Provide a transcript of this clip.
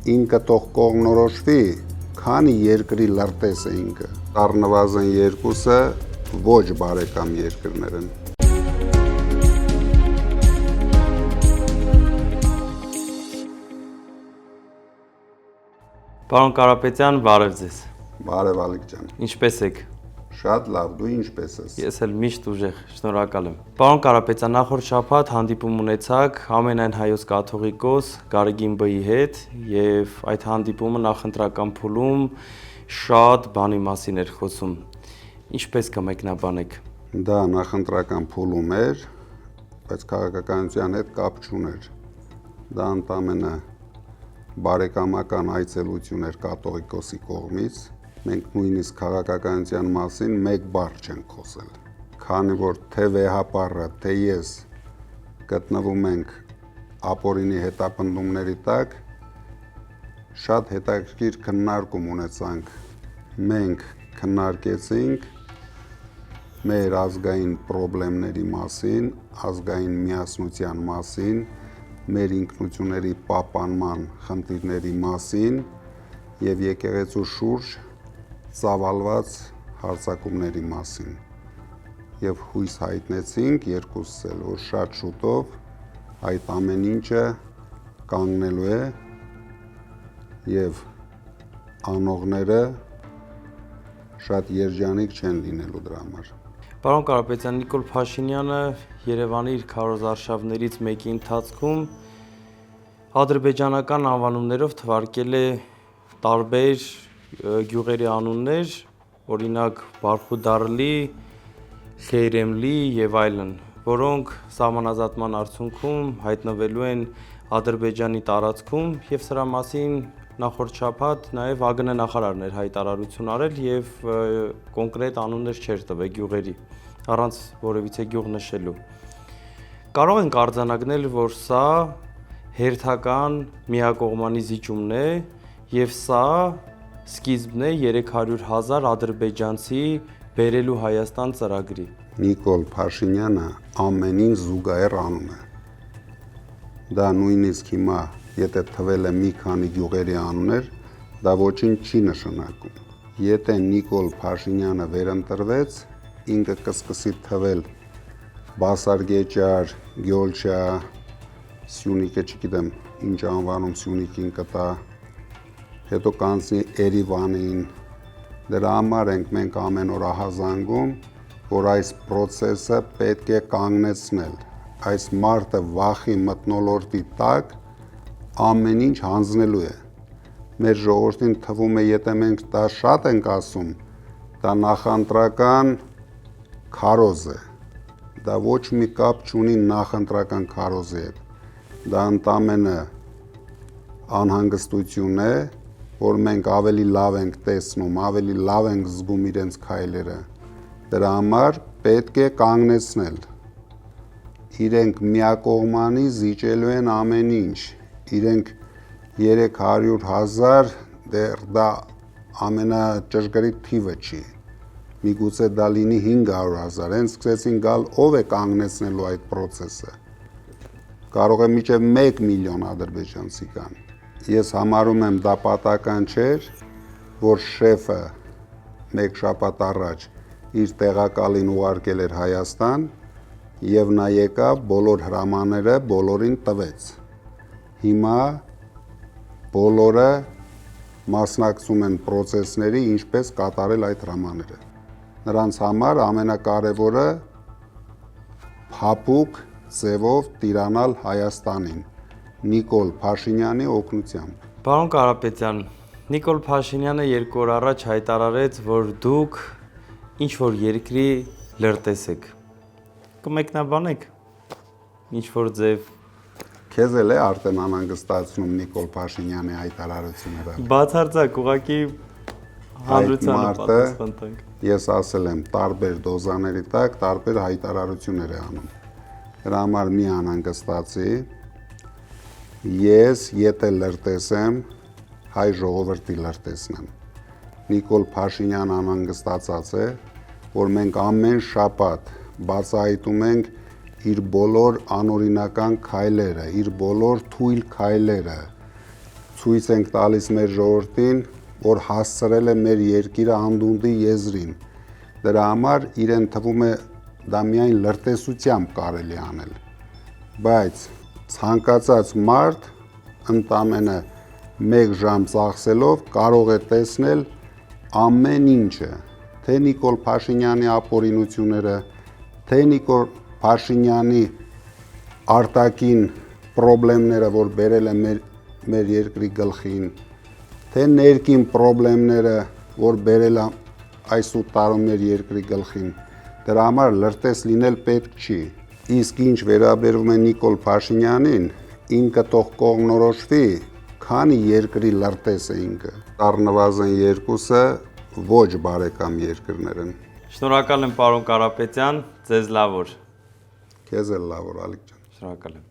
ինքը թող կողմնորոշվի, քանի երկրի լրտես է ինքը։ Առնվազն երկուսը ոչ բարեկամ երկրներ են։ Պարոն Կարապետյան, բարև ձեզ։ Բարև Ալիկ ջան։ Ինչպե՞ս եք։ Շատ լավ, դու ինչպե՞ս ես։ Ես էլ միշտ ուժեղ, շնորհակալ եմ։ Պարոն Կարապետյան, նախորդ շաբաթ հանդիպում ունեցաք Ամենայն հայոց կաթողիկոս Գարեգին Բ-ի հետ եւ այդ հանդիպումը նախընտրական փուլում շատ բանի մասին էր խոսում։ Ինչպե՞ս կմեկնաբանեք։ Դա նախընտրական փուլում էր, բայց քաղաքականության հետ կապ չուներ։ Դա ընդամենը բարեկամական այցելություն էր կաթողիկոսի կողմից։ Մենք նույնիսկ քաղաքականության մասին մեկ բառ չենք խոսել, քանի որ թե վեհապարը, թե ես գտնվում ենք ապօրինի հետապնդումների տակ, շատ հետաքրքիր քննարկում ունեցանք։ Մենք քննարկեցինք մեր ազգային խնդիրների մասին, ազգային միասնության մասին, մեր ինքնությունների պահպանման խնդիրների մասին եւ եկեղեցու շուրջ ծավալված հարձակումների մասին եւ հույս հայտնեցինք երկուսս էլ, որ շատ շուտով այդ ամեն ինչը կանգնելու է եւ անողները շատ երջանիկ չեն լինելու դրա համար։ Պարոն Կարապետյան, Նիկոլ Փաշինյանը Երևանի իր քարոզարշավներից մեկի ընթացքում ադրբեջանական անվանումներով թվարկել է տարբեր գյուղերի անուններ, օրինակ Բարխուդարլի, Խեյրեմլի եւ այլն, որոնք սահմանազատման արդյունքում հայտնվելու են Ադրբեջանի տարածքում եւ սրա մասին նախորդ շաբաթ նաեւ ԱԳՆ նախարարն էր հայտարարություն արել եւ կոնկրետ անուններ չէր տվել գյուղերի, առանց որևիցե գյուղ նշելու։ Կարող ենք արձանագրել, որ սա հերթական միակողմանի զիջումն է եւ սա սկիզբն է 300,000 ադրբեջանցի բերելու Հայաստան ծրագրի։ Նիկոլ Փաշինյանը ամենին զուգահեռ անում է։ Դա նույնիսկ հիմա, եթե թվել է մի քանի գյուղերի անուններ, դա ոչինչ չի նշանակում։ Եթե Նիկոլ Փաշինյանը վերընտրվեց, ինքը կսկսի թվել Բասարգեճար, Գյոլչա, Սյունիքը, չգիտեմ ինչ անվանում Սյունիքին կտա, հետո կանցնի Երևանին։ Դրա համար ենք մենք ամեն օր ահազանգում, որ այս process-ը պետք է կանգնեցնել։ Այս մարդը վախի մթնոլորտի տակ ամեն ինչ հանձնելու է։ Մեր ժողովրդին թվում է, եթե մենք դա շատ ենք ասում, դա նախընտրական քարոզ է։ Դա ոչ մի կապ չունի նախընտրական քարոզի հետ։ Դա ընդամենը անհանգստություն է, որ մենք ավելի լավ ենք տեսնում, ավելի լավ ենք զգում իրենց քայլերը։ Դրա համար պետք է կանգնեցնել։ Իրենք միակողմանի զիջելու են ամեն ինչ։ Իրենք 300,000 դեռ դա ամենաճշգրիտ թիվը չի։ Միգուցե դա լինի 500,000, հենց սկսեցին գալ, ով է կանգնեցնելու այդ process-ը։ Կարող է մինչև 1 միլիոն ադրբեջանցի կան։ Ես համարում եմ դա պատահական չէր, որ շեֆը մեկ շաբաթ առաջ իր տեղակալին ուղարկել էր Հայաստան եւ նա եկավ, բոլոր հրամանները բոլորին տվեց։ Հիմա բոլորը մասնակցում են process-ների, ինչպես կատարել այդ հրամանները։ Նրանց համար ամենակարևորը փափուկ ձևով տիրանալ Հայաստանին Նիկոլ Փաշինյանի օգնությամբ։ Պարոն Կարապետյան, Նիկոլ Փաշինյանը 2 օր առաջ հայտարարեց, որ դուք ինչ որ երկրի լրտես եք։ Կմեկնաբանեք ինչ որ ձև։ Քեզ էլ է արդեն անհանգստացնում Նիկոլ Փաշինյանի հայտարարությունները։ Բացարձակ, ուղղակի հանրությանը պատասխան տանք։ Ես ասել եմ, տարբեր դոզաների տակ տարբեր հայտարարություններ է անում։ Դրա համար մի անհանգստացի։ Ես եթե լրտես եմ, հայ ժողովրդի լրտեսն եմ։ Նիկոլ Փաշինյան անհանգստացած է, որ մենք ամեն շաբաթ բացահայտում ենք իր բոլոր անօրինական քայլերը, իր բոլոր թույլ քայլերը, ցույց ենք տալիս մեր ժողովրդին, որ հասցրել է մեր երկիրը անդունդի եզրին։ Դրա համար իրեն թվում է դա միայն լրտեսությամբ կարելի անել։ Բայց ցանկացած մարդ ընդամենը 1 ժամ ծախսելով կարող է տեսնել ամեն ինչը, թե Նիկոլ Փաշինյանի ապօրինությունները, թե Նիկոլ Փաշինյանի արտաքին խնդիրները, որ բերել է մեր երկրի գլխին, թե ներքին խնդիրները, որ բերել է այս 8 տարում մեր երկրի գլխին։ Դրա համար լրտես լինել պետք չի։ Իսկ ինչ վերաբերում է Նիկոլ Փաշինյանին, ինքը թող կողմնորոշվի, քանի երկրի լրտես է ինքը։ Առնվազն 2-ը ոչ բարեկամ երկրներ են։ Շնորհակալ եմ պարոն Կարապետյան, ձեզ լավ օր։ Քեզ էլ լավ օր, Ալիկ ջան։ Շնորհակալ եմ։